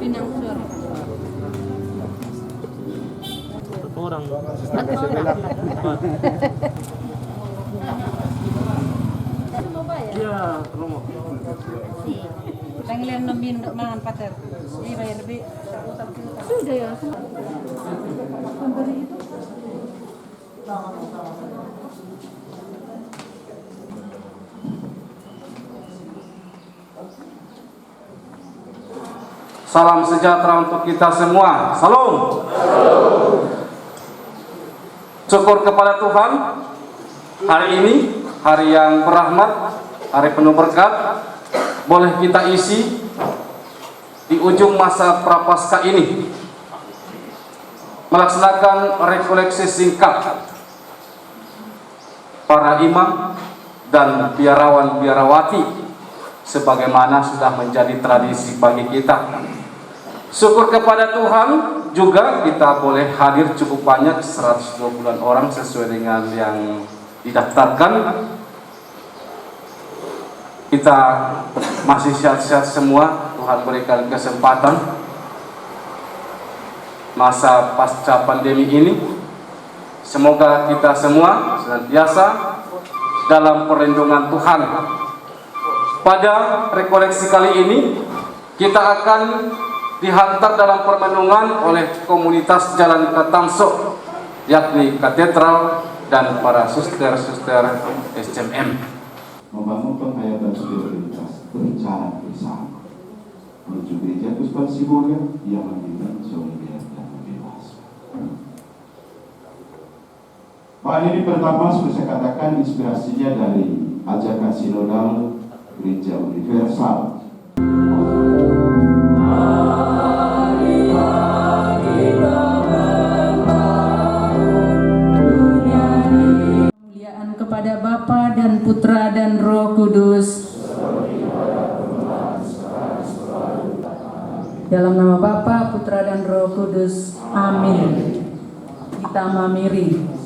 Pinang Sur. Orang. Iya, Romo. Pengen nemin mangan pacar. Ini bayar lebih. Sudah ya. Salam sejahtera untuk kita semua. Salam. Syukur kepada Tuhan. Hari ini hari yang berahmat, hari penuh berkat. Boleh kita isi di ujung masa prapaskah ini melaksanakan rekoleksi singkat para imam dan biarawan-biarawati sebagaimana sudah menjadi tradisi bagi kita. Syukur kepada Tuhan juga kita boleh hadir cukup banyak, 120 orang sesuai dengan yang didaftarkan. Kita masih sehat-sehat semua, Tuhan berikan kesempatan masa pasca pandemi ini. Semoga kita semua senantiasa dalam perlindungan Tuhan. Pada rekoleksi kali ini kita akan dihantar dalam permenungan oleh komunitas Jalan Katamso, yakni katedral dan para suster-suster SCMM. Membangun penghayatan spiritualitas berencana bersama menuju gereja Puspa Sibolga yang lebih solidar dan bebas. Pak, ini pertama sudah saya katakan inspirasinya dari ajakan sinodal Gereja Universal. Kemuliaan kepada Bapa dan Putra dan Roh Kudus. Dalam nama Bapa, Putra dan Roh Kudus. Amin. Kita mamiri.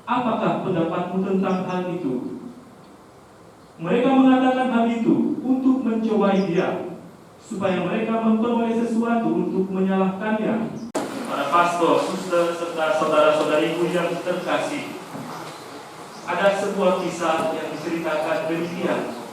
Apakah pendapatmu tentang hal itu? Mereka mengatakan hal itu untuk mencobai dia, supaya mereka memperoleh sesuatu untuk menyalahkannya. Para pastor, suster, serta saudara-saudariku yang terkasih, ada sebuah kisah yang diceritakan demikian.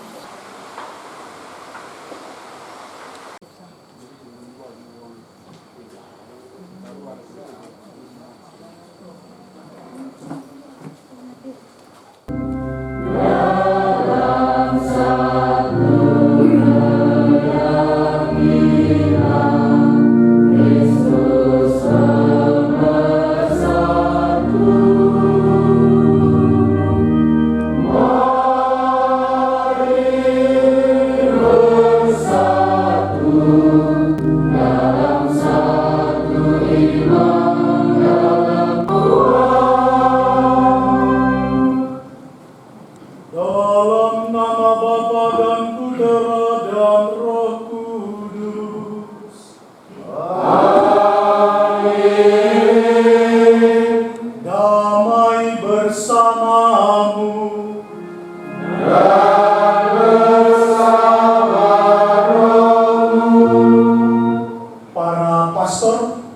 pastor,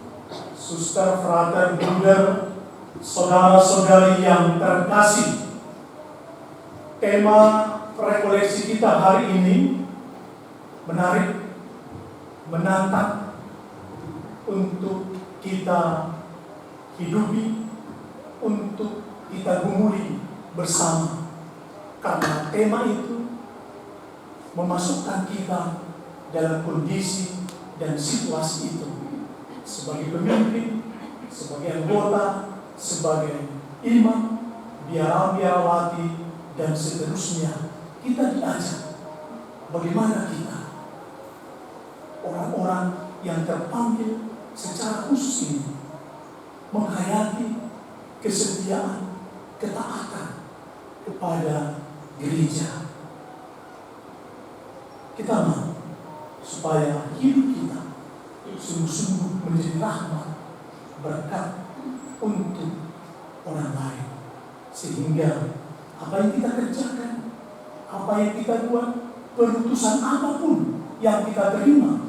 suster, frater, bruder, saudara-saudari yang terkasih, tema rekoleksi kita hari ini menarik, menantang untuk kita hidupi, untuk kita gumuli bersama. Karena tema itu memasukkan kita dalam kondisi dan situasi itu. Sebagai pemimpin, sebagai anggota, sebagai imam, biara-biarawati, dan seterusnya, kita diajak bagaimana kita, orang-orang yang terpanggil secara khusus ini, menghayati kesetiaan, ketaatan kepada gereja. Kita mau supaya hidup kita sungguh-sungguh menjadi rahmat, berkat untuk orang lain. Sehingga apa yang kita kerjakan, apa yang kita buat, perutusan apapun yang kita terima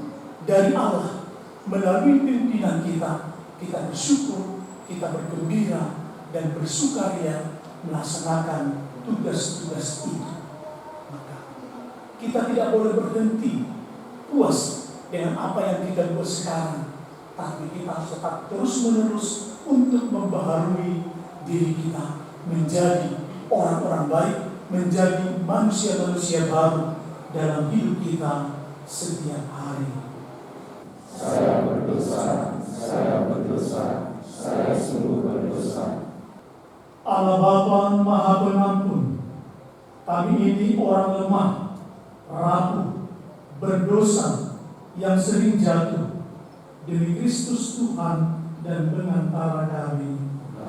dari Allah melalui pimpinan kita bersyukur, kita bergembira dan bersukaria melaksanakan tugas-tugas itu. Maka kita tidak boleh berhenti puas dengan apa yang kita buat sekarang, tapi kita harus tetap terus-menerus untuk membaharui diri kita menjadi orang-orang baik, menjadi manusia-manusia baru dalam hidup kita setiap hari. Saya berdosa, saya sungguh berdosa. Allah Bapa Maha Pengampun, kami ini orang lemah, rapuh, berdosa, yang sering jatuh. Demi Kristus Tuhan dan pengantara kami.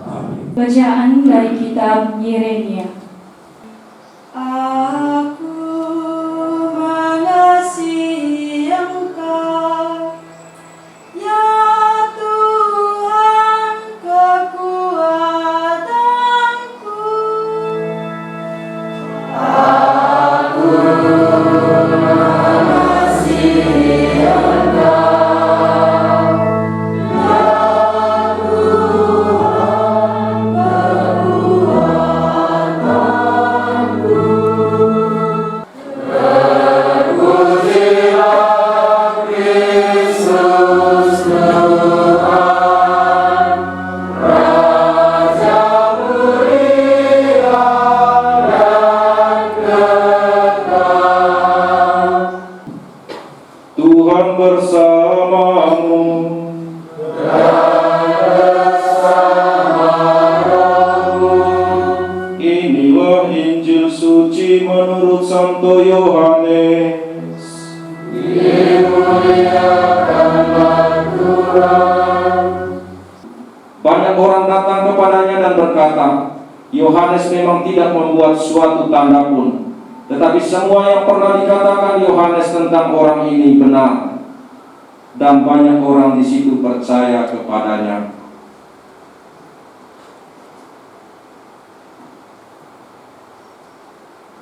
Amin. Bacaan dari kitab Yeremia. Aku mengasihi Engkau, ya Tuhan kekuatanku. Aku mengasihi Engkau, ya Tuhan kekuatanku. Terpujilah Kristus Tuhan, Raja mulia dan kekal. Tuhan bersamamu. Inilah Injil suci menurut Santo Yohanes. Dimuliakanlah Tuhan. Banyak orang datang kepadanya dan berkata, Yohanes memang tidak membuat suatu tanda pun, tetapi semua yang pernah dikatakan Yohanes tentang orang ini benar. Dan banyak orang di situ percaya kepadanya.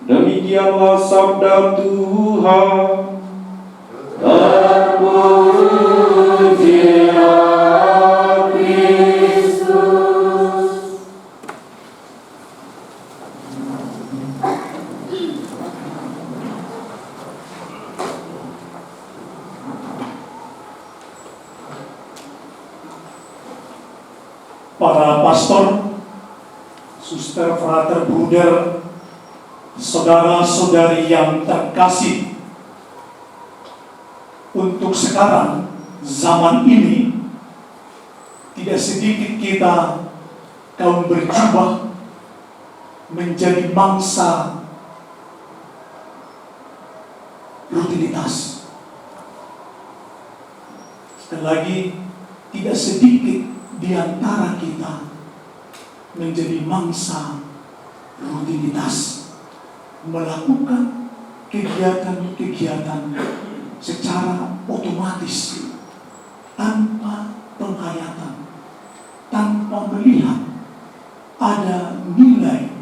Demikianlah sabda Tuhan. Terpujilah Kristus. Para pastor, suster, frater, bruder, saudara-saudari yang terkasih, untuk sekarang, zaman ini, tidak sedikit kita kaum berjubah menjadi mangsa rutinitas. Sekali lagi, tidak sedikit di antara kita menjadi mangsa rutinitas, melakukan kegiatan-kegiatan secara otomatis, tanpa penghayatan, tanpa melihat ada nilai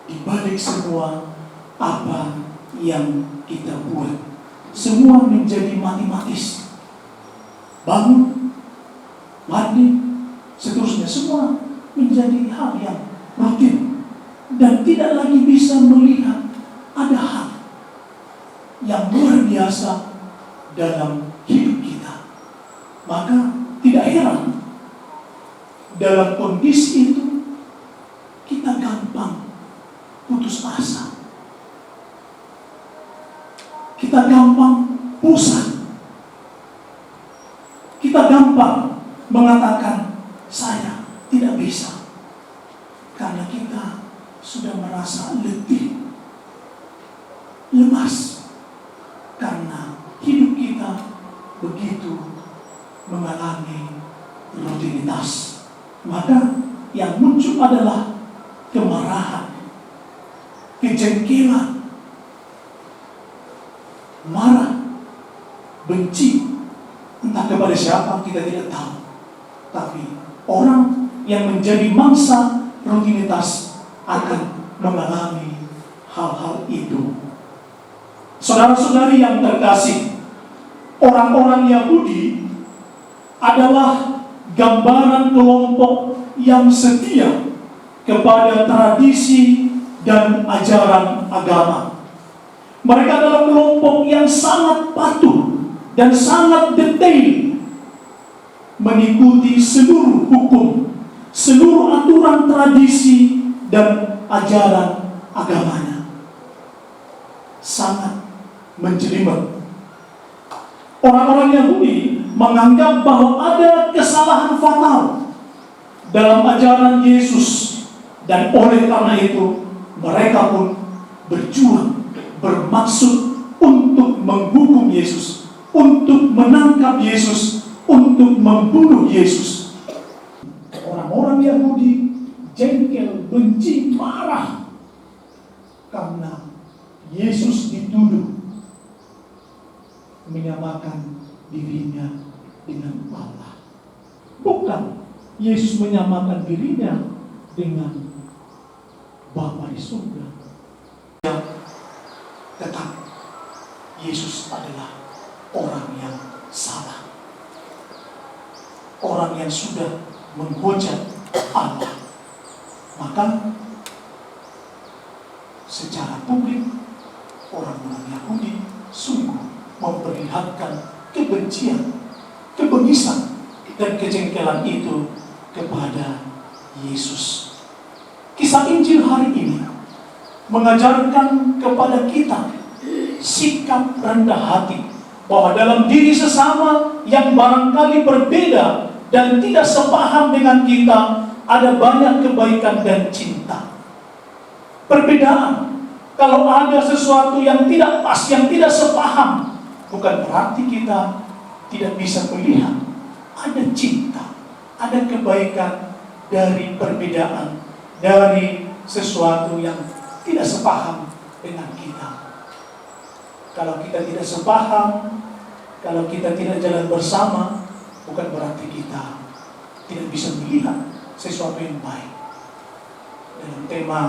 di balik semua apa yang kita buat. Semua menjadi matematis. Bangun, mandi, seterusnya semua menjadi hal yang rutin dan tidak lagi bisa melihat ada hal yang luar biasa dalam hidup kita. Maka tidak heran dalam kondisi itu kita gampang putus asa. Kita gampang bosan. Kita gampang mengatakan saya tidak bisa. Karena kita sudah merasa letih, lemas. Karena hidup kita begitu mengalami rutinitas. Maka yang muncul adalah kemarahan, kejengkelan, marah, benci, entah kepada siapa kita tidak tahu. Tapi orang yang menjadi mangsa rutinitas akan mengalami hal-hal itu. Saudara-saudari yang terkasih, orang-orang Yahudi adalah gambaran kelompok yang setia kepada tradisi dan ajaran agama. Mereka adalah kelompok yang sangat patuh dan sangat detail mengikuti seluruh hukum, seluruh aturan tradisi dan ajaran agamanya. Sangat menjelimet. Orang-orang Yahudi menganggap bahwa ada kesalahan fatal dalam ajaran Yesus, dan oleh karena itu mereka pun berjuang, bermaksud untuk menghukum Yesus, untuk menangkap Yesus, untuk membunuh Yesus. Orang-orang Yahudi jengkel, benci, marah karena Yesus dituduh menyamakan dirinya dengan Allah. Bukan Yesus menyamakan dirinya dengan Bapa di surga. Tetap Yesus adalah orang yang salah, orang yang sudah menghujat Allah. Maka secara publik orang-orang Yahudi sungguh memperlihatkan kebencian, kebengisan, dan kejengkelan itu kepada Yesus. Kisah Injil hari ini mengajarkan kepada kita sikap rendah hati, bahwa dalam diri sesama yang barangkali berbeda dan tidak sepaham dengan kita, ada banyak kebaikan dan cinta. Perbedaan, kalau ada sesuatu yang tidak pas, yang tidak sepaham, bukan berarti kita tidak bisa melihat ada cinta, ada kebaikan dari perbedaan, dari sesuatu yang tidak sepaham dengan kita. Kalau kita tidak sepaham, kalau kita tidak jalan bersama, bukan berarti kita tidak bisa melihat sesuatu yang baik. Dalam tema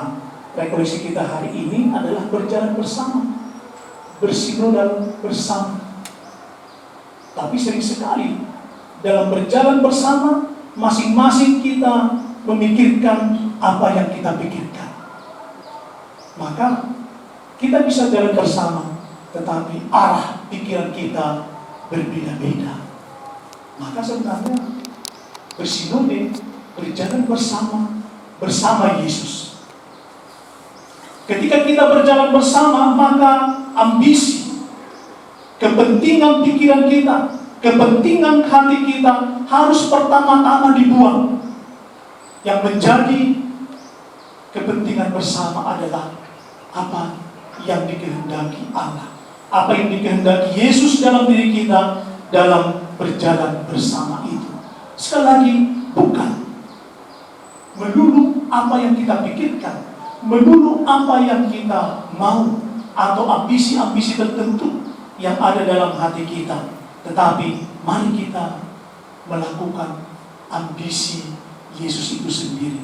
rekoleksi kita hari ini adalah berjalan bersama, bersinodal bersama. Tapi sering sekali dalam berjalan bersama, masing-masing kita memikirkan apa yang kita pikirkan. Maka kita bisa jalan bersama, tetapi arah pikiran kita berbeda-beda. Maka sebenarnya bersinode, berjalan bersama Yesus. Ketika kita berjalan bersama, maka ambisi, kepentingan pikiran kita, kepentingan hati kita harus pertama-tama dibuang. Yang menjadi kepentingan bersama adalah apa yang dikehendaki Allah, apa yang dikehendaki Yesus dalam diri kita dalam berjalan bersama itu. Sekali lagi, bukan melulu apa yang kita pikirkan, melulu apa yang kita mau, atau ambisi-ambisi tertentu yang ada dalam hati kita. Tetapi mari kita melakukan ambisi Yesus itu sendiri,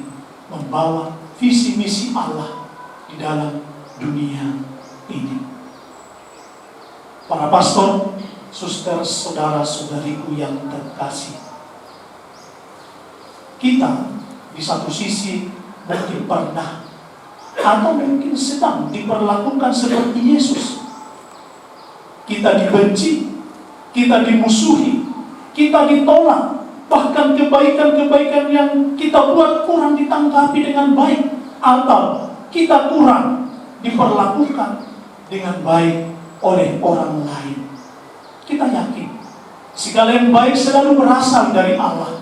membawa visi misi Allah di dalam dunia ini. Para pastor, suster, saudara-saudariku yang terkasih, Kita di satu sisi mungkin pernah atau mungkin sedang diperlakukan seperti Yesus. Kita dibenci, kita dimusuhi, kita ditolak, bahkan kebaikan-kebaikan yang kita buat kurang ditanggapi dengan baik, atau kita kurang diperlakukan dengan baik oleh orang lain. Kita yakin segala yang baik selalu berasal dari Allah.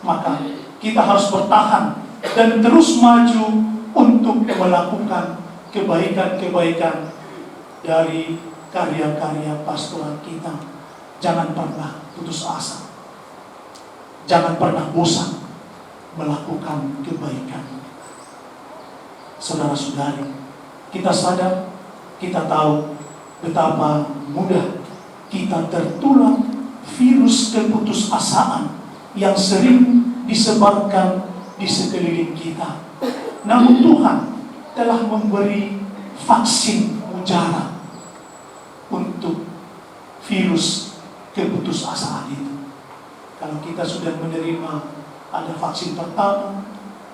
Maka kita harus bertahan dan terus maju untuk melakukan kebaikan-kebaikan dari karya-karya pastoral kita. Jangan pernah putus asa. Jangan pernah bosan melakukan kebaikan. Saudara-saudari, kita sadar, kita tahu betapa mudah kita tertular virus keputusasaan yang sering disebarkan di sekeliling kita. Namun Tuhan telah memberi vaksin mujara untuk virus keputusasaan itu. Kalau kita sudah menerima ada vaksin pertama,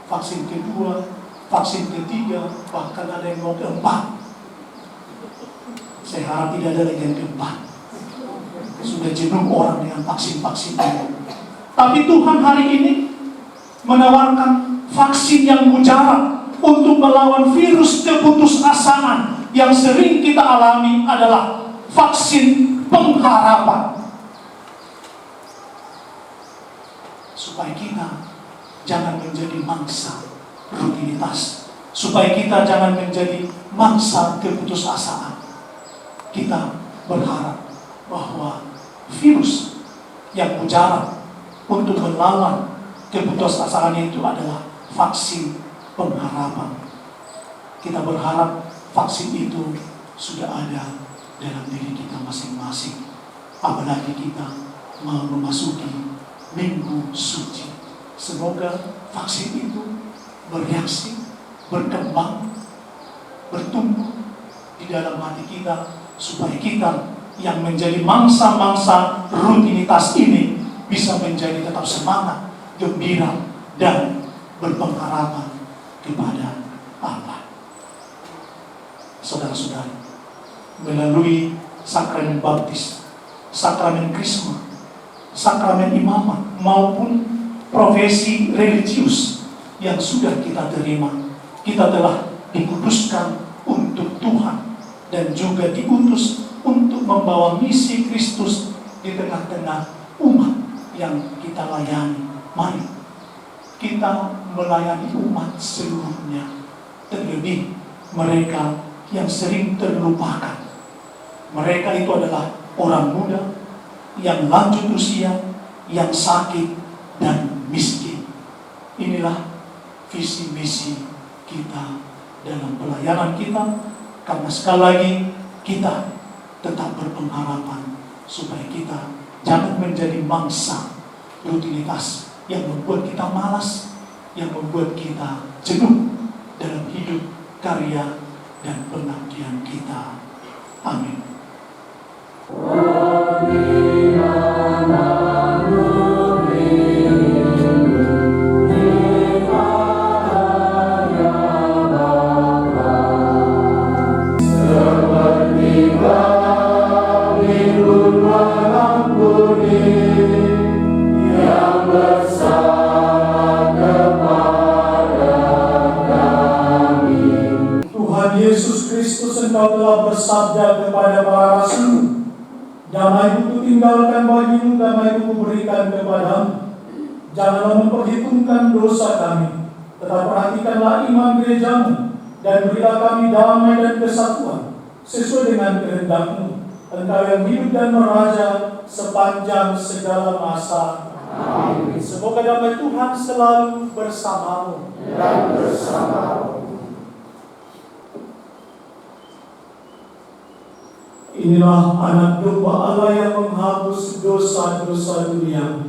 vaksin kedua, vaksin ketiga, bahkan ada yang mau keempat. Saya harap tidak ada lagi yang keempat. Sudah jenuh orang dengan vaksin-vaksin ini. Tapi Tuhan hari ini menawarkan vaksin yang mujara untuk melawan virus keputusasaan yang sering kita alami, adalah vaksin pengharapan. Supaya kita jangan menjadi mangsa rutinitas, supaya kita jangan menjadi mangsa keputusasaan. Kita berharap bahwa virus yang mujara untuk melawan keputusasaan itu adalah vaksin pengharapan. Kita berharap vaksin itu sudah ada dalam diri kita masing-masing. Apalagi kita mau memasuki Minggu Suci. Semoga vaksin itu bereaksi, berkembang, bertumbuh di dalam hati kita, supaya kita yang menjadi mangsa-mangsa rutinitas ini bisa menjadi tetap semangat, gembira, dan berpengharapan kepada Allah. Saudara-saudari, melalui sakramen baptis, sakramen krisma, sakramen imamat, maupun profesi religius yang sudah kita terima, kita telah dikuduskan untuk Tuhan dan juga diutus untuk membawa misi Kristus di tengah-tengah umat yang kita layani. Mari kita melayani umat seluruhnya, terlebih mereka yang sering terlupakan. Mereka itu adalah orang muda yang lanjut usia, yang sakit dan miskin. Inilah visi misi kita dalam pelayanan kita, karena sekali lagi kita tetap berpengharapan supaya kita jangan menjadi mangsa rutinitas yang membuat kita malas, yang membuat kita jenuh dalam hidup, karya, dan pengabdian kita. Amin. Yesus Kristus, Engkau telah bersabda kepada para rasul, damai-Ku tinggalkan bagimu, damai-Ku berikan kepadamu. Janganlah memperhitungkan dosa kami, tetapi perhatikanlah iman gerejamu, dan berilah kami damai dan kesatuan sesuai dengan kehendak-Mu. Engkau yang hidup dan meraja sepanjang segala masa. Amin. Semoga damai Tuhan selalu bersamamu dan bersamamu. Inilah anak domba Allah yang menghapus dosa-dosa dunia.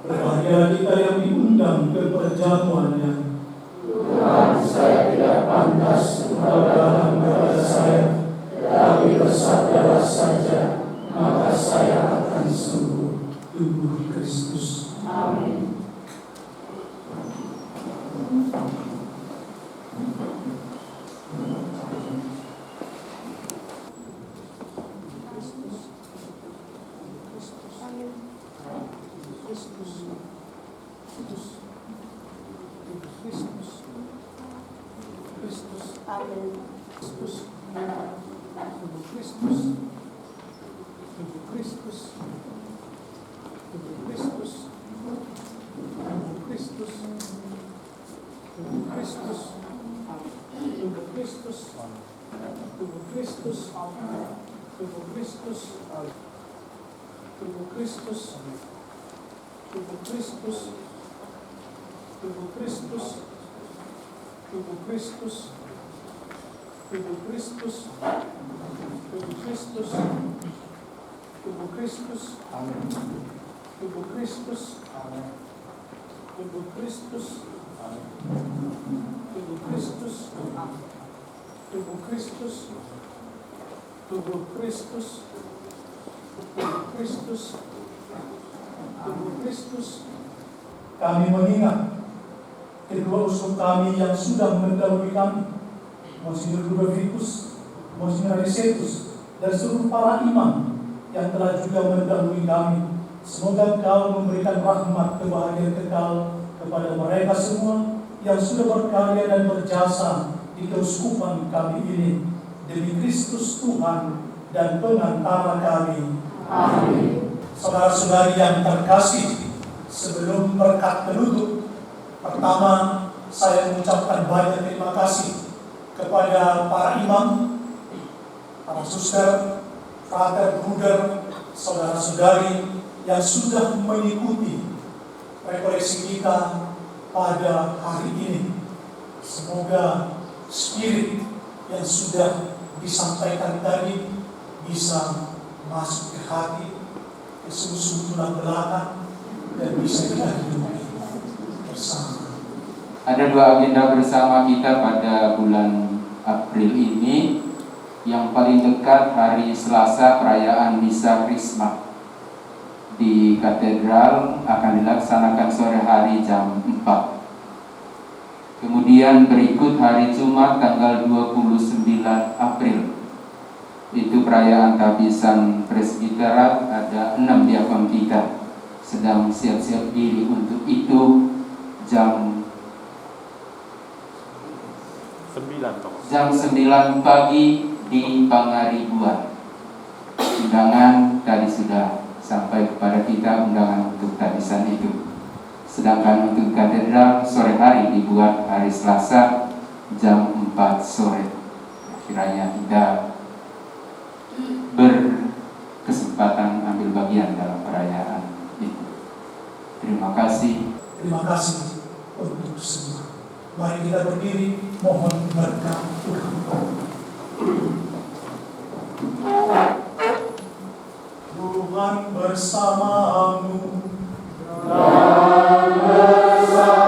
Berbahagia kita yang diundang ke perjamuannya. Tuhan, saya tidak pantas berdalam kepada saya, tapi bersabdalah saja, maka saya akan sembuh. Tubuh Kristus. Amin. Kami mengingat kedua uskup kami yang sudah mendahului kami, Monsignor Ludovikus, Monsignor Anisetus, dan seluruh para imam yang telah juga mendahului kami. Semoga Engkau memberikan rahmat kebahagiaan kekal kepada mereka semua yang sudah berkarya dan berjasa di keuskupan kami ini, demi Kristus Tuhan dan pengantara kami. Amin. Saudara-saudari yang terkasih, sebelum berkat penutup, pertama saya mengucapkan banyak terima kasih kepada para imam, para suster, frater, bruder, saudara-saudari yang sudah mengikuti rekoleksi kita pada hari ini. Semoga spirit yang sudah disampaikan tadi bisa masuk ke hati, ke sumber tulang belakang, dan bisa kita hidupi bersama. Ada dua agenda bersama kita pada bulan April ini. Yang paling dekat hari Selasa, perayaan Misa Krisma di katedral akan dilaksanakan sore hari jam 4. Kemudian berikut hari Jumat tanggal 29 April. Itu perayaan tabisan presbiterat, ada 6 diakon kita sedang siap-siap diri untuk itu. Jam 9 pagi di Pangaribuan. Undangan tadi sudah sampai kepada kita, undangan untuk tabisan itu. Sedangkan untuk katedral sore hari dibuat hari Selasa jam 4 sore. Kiranya kita berkesempatan ambil bagian dalam perayaan itu. Terima kasih. Terima kasih untuk semua. Mari kita berdiri, mohon berkat Tuhan. Tuhan bersamamu dan bersamamu.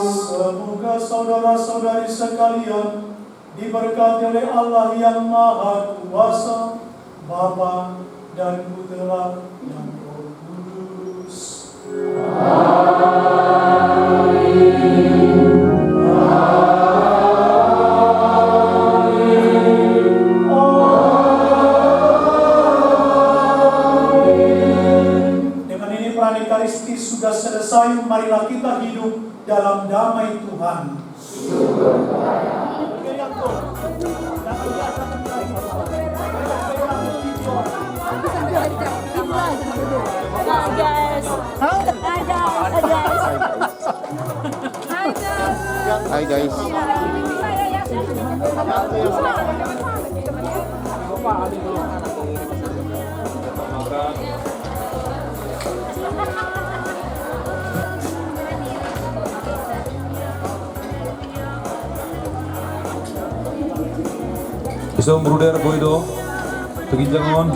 Semoga saudara-saudari sekalian diberkati oleh Allah yang Maha Kuasa, Bapa dan Putra dan Roh Kudus. Sudah selesai, marilah kita hidup dalam damai Tuhan. Hai guys. Isong Bruder Boydo, Teginjangon.